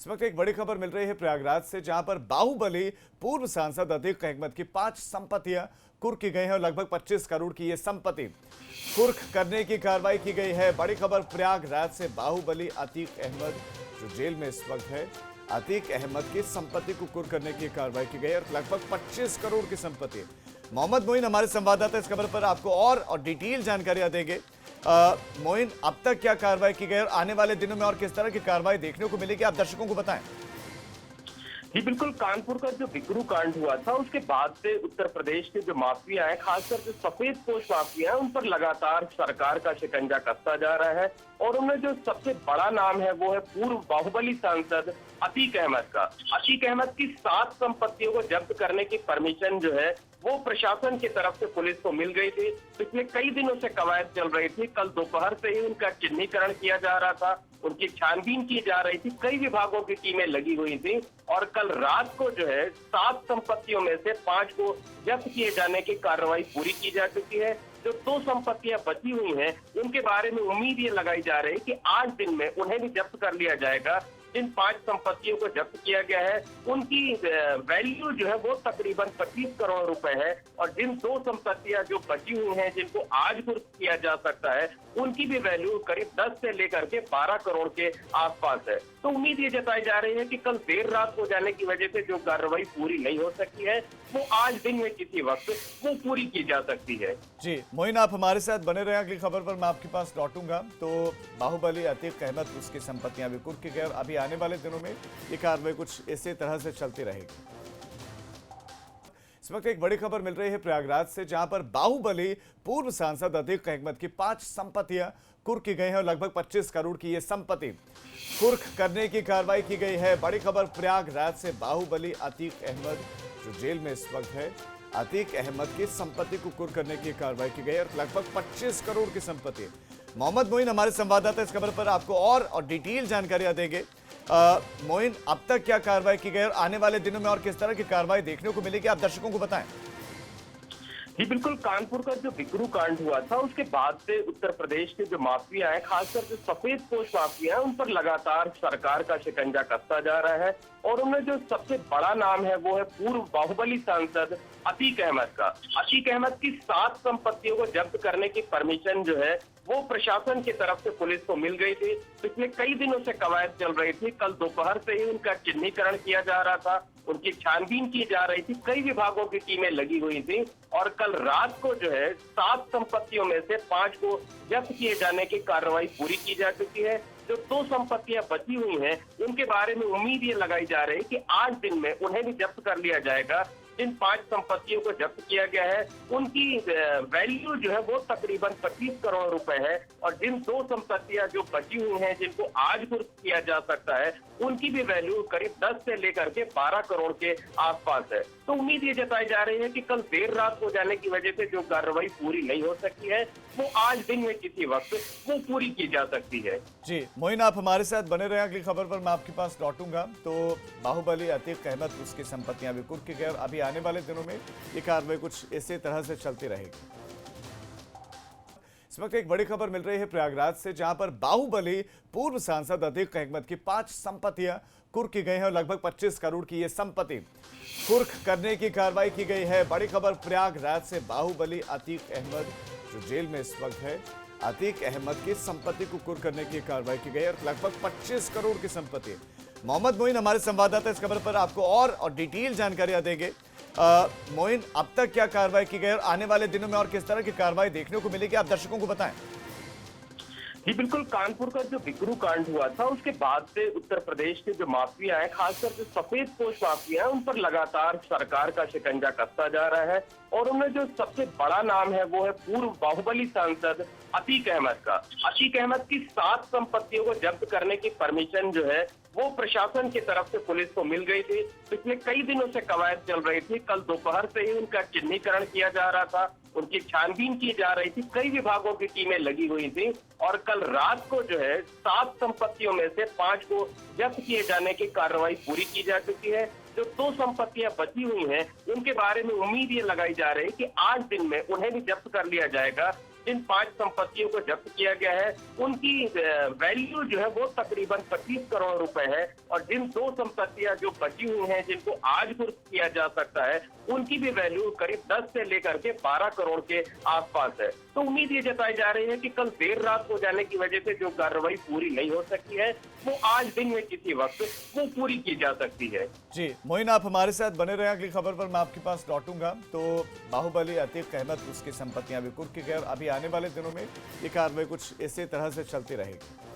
इस वक्त एक बड़ी खबर मिल रही है प्रयागराज से, जहां पर बाहुबली पूर्व सांसद अतीक अहमद की 5 संपत्तियां कुर्क की गई हैं और लगभग 25 करोड़ की ये संपत्ति कुर्क करने की कार्रवाई की गई है। बड़ी खबर प्रयागराज से, बाहुबली अतीक अहमद जो जेल में इस वक्त है, अतीक अहमद की संपत्ति को कुर्क करने की कार्रवाई की गई और लगभग 25 करोड़ की संपत्ति। मोहम्मद मोइन हमारे संवाददाता इस खबर पर आपको और डिटेल जानकारियां देंगे। मोइन, अब तक क्या कार्रवाई की गई और आने वाले दिनों में और किस तरह की कार्रवाई देखने को मिलेगी, आप दर्शकों को बताएं। जी बिल्कुल, कानपुर का जो बिकरू कांड हुआ था उसके बाद से उत्तर प्रदेश के जो माफिया हैं, खासकर जो सफेद पोश माफिया हैं, उन पर लगातार सरकार का शिकंजा कसता जा रहा है। और उनमें जो सबसे बड़ा नाम है वो है पूर्व बाहुबली सांसद अतीक अहमद का। अतीक अहमद की 7 संपत्तियों को जब्त करने की परमिशन जो है वो प्रशासन की तरफ से पुलिस को मिल गई थी। पिछले कई दिनों से कवायद चल रही थी। कल दोपहर से ही उनका चिन्हीकरण किया जा रहा था, उनकी छानबीन की जा रही थी, कई विभागों की टीमें लगी हुई थी। और कल रात को जो है 7 संपत्तियों में से 5 को जब्त किए जाने की कार्रवाई पूरी की जा चुकी है। जो 2 संपत्तियां बची हुई हैं उनके बारे में उम्मीद ये लगाई जा रही है कि आज दिन में उन्हें भी जब्त कर लिया जाएगा। जिन 5 संपत्तियों को जब्त किया गया है उनकी वैल्यू जो है वो तकरीबन 25 करोड़ रुपए है। और जिन 2 संपत्तियां जो बची हुई हैं जिनको आज कुर्क किया जा सकता है उनकी भी वैल्यू करीब 10 से लेकर के 12 करोड़ के आसपास है। तो उम्मीद ये जताई जा रही है कि कल देर रात हो जाने की वजह से जो कार्रवाई पूरी नहीं हो सकती है वो आज दिन में किसी वक्त वो पूरी की जा सकती है। जी मोइन, आप हमारे साथ बने रहे, अगली खबर पर मैं आपके पास लौटूंगा। तो बाहुबली अतीक अहमद, उसकी संपत्तियां भी कुर्क की गई और अभी आने वाले दिनों में ये कार्रवाई कुछ इसी तरह से चलती रहेगी। इस वक्त एक बड़ी खबर मिल रही है प्रयागराज से, जहां पर बाहुबली पूर्व सांसद अतीक अहमद की 5 संपत्तियां कुर्क की गई हैं और लगभग 25 करोड़ की ये संपत्ति कुर्क करने की कार्रवाई की गई है। बड़ी खबर प्रयागराज से, बाहुबली अतीक अहमद जो जेल में इस वक्त है, अतीक अहमद की संपत्ति को कुर्क करने की कार्रवाई की गई और लगभग 25 करोड़ की संपत्ति। मोहम्मद मोइन हमारे संवाददाता इस खबर पर आपको और डिटेल जानकारियां देंगे। मोइन, अब तक क्या कार्रवाई की गई और आने वाले दिनों में और किस तरह की कार्रवाई देखने को मिलेगी, आप दर्शकों को बताएं। जी बिल्कुल, कानपुर का जो बिकरू कांड हुआ था उसके बाद से उत्तर प्रदेश के जो माफिया हैं, खासकर जो सफेद पोश माफिया हैं, उन पर लगातार सरकार का शिकंजा कसता जा रहा है। और उनमें जो सबसे बड़ा नाम है वो है पूर्व बाहुबली सांसद अतीक अहमद का। अतीक अहमद की 7 संपत्तियों को जब्त करने की परमिशन जो है वो प्रशासन की तरफ से पुलिस को मिल गई थी। पिछले कई दिनों से कवायद चल रही थी। कल दोपहर से ही उनका चिन्हीकरण किया जा रहा था, उनकी छानबीन की जा रही थी, कई विभागों की टीमें लगी हुई थी। और कल रात को जो है 7 संपत्तियों में से 5 को जब्त किए जाने की कार्रवाई पूरी की जा चुकी है। जो 2 संपत्तियां बची हुई हैं उनके बारे में उम्मीद ये लगाई जा रही है कि आज दिन में उन्हें भी जब्त कर लिया जाएगा। जिन 5 संपत्तियों को जब्त किया गया है उनकी वैल्यू जो है वो तकरीबन 25 करोड़ रुपए है। और जिन 2 संपत्तियां जो बची हुई हैं जिनको आज कुर्क किया जा सकता है उनकी भी वैल्यू करीब 10 से लेकर के 12 करोड़ के आसपास है। तो उम्मीद ये जताई जा रही है कि कल देर रात हो जाने की वजह से जो कार्रवाई पूरी नहीं हो सकती है वो आज दिन में किसी वक्त वो पूरी की जा सकती है। जी मोइन, आप हमारे साथ बने रहे, अगली खबर पर मैं आपके पास लौटूंगा। तो बाहुबली अतीक अहमद, उसकी संपत्तियां भी कुर्क की गई और अभी आने वाले दिनों में ये कार्रवाई कुछ इसी तरह से चलती रहेगी। इस वक्त एक बड़ी खबर मिल रही है प्रयागराज से, जहां पर बाहुबली पूर्व सांसद अतीक अहमद की 5 संपत्तियां कुर्क की गई हैं और लगभग 25 करोड़ की ये संपत्ति कुर्क करने की कार्रवाई की गई है। बड़ी खबर प्रयागराज से, बाहुबली अतीक अहमद जो जेल में इस वक्त है, अतीक अहमद की संपत्ति को कुर्क करने की कार्रवाई की गई और लगभग 25 करोड़ की संपत्ति। मोहम्मद मोइन हमारे संवाददाता इस खबर पर आपको और डिटेल जानकारियां देंगे। मोइन, अब तक क्या कार्रवाई की गई और आने वाले दिनों में और किस तरह की कार्रवाई देखने को मिलेगी, आप दर्शकों को बताएं। जी बिल्कुल, कानपुर का जो बिकरू कांड हुआ था उसके बाद से उत्तर प्रदेश के जो माफिया हैं, खासकर जो सफेद पोश माफिया हैं, उन पर लगातार सरकार का शिकंजा कसता जा रहा है। और उनमें जो सबसे बड़ा नाम है वो है पूर्व बाहुबली सांसद अतीक अहमद का। अतीक अहमद की 7 संपत्तियों को जब्त करने की परमिशन जो है वो प्रशासन की तरफ से पुलिस को मिल गई थी। पिछले कई दिनों से कवायद चल रही थी। कल दोपहर से ही उनका चिन्हीकरण किया जा रहा था, उनकी छानबीन की जा रही थी, कई विभागों की टीमें लगी हुई थी। और कल रात को जो है 7 संपत्तियों में से 5 को जब्त किए जाने की कार्रवाई पूरी की जा चुकी है। जो 2 संपत्तियां बची हुई हैं उनके बारे में उम्मीद ये लगाई जा रही है कि आज दिन में उन्हें भी जब्त कर लिया जाएगा। जिन 5 संपत्तियों को जब्त किया गया है उनकी वैल्यू जो है वो तकरीबन 25 करोड़ रुपए है, और जिन 2 संपत्तियां जो बची हुई हैं जिनको आज कुर्क किया जा सकता है उनकी भी वैल्यू करीब 10 से लेकर के 12 करोड़ के आसपास है। तो उम्मीद ये जताई जा रही है कि कल देर रात हो जाने की वजह से जो कार्रवाई पूरी नहीं हो सकी है वो आज दिन में किसी वक्त वो पूरी की जा सकती है। जी मोइन, आप हमारे साथ बने रहे। अगली खबर पर मैं आपके पास लौटूंगा। तो बाहुबली अतीक अहमद उसकी संपत्तियां भी कुर्क की गई और अभी आने वाले दिनों में ये कार्रवाई कुछ इसी तरह से चलती रहेगी।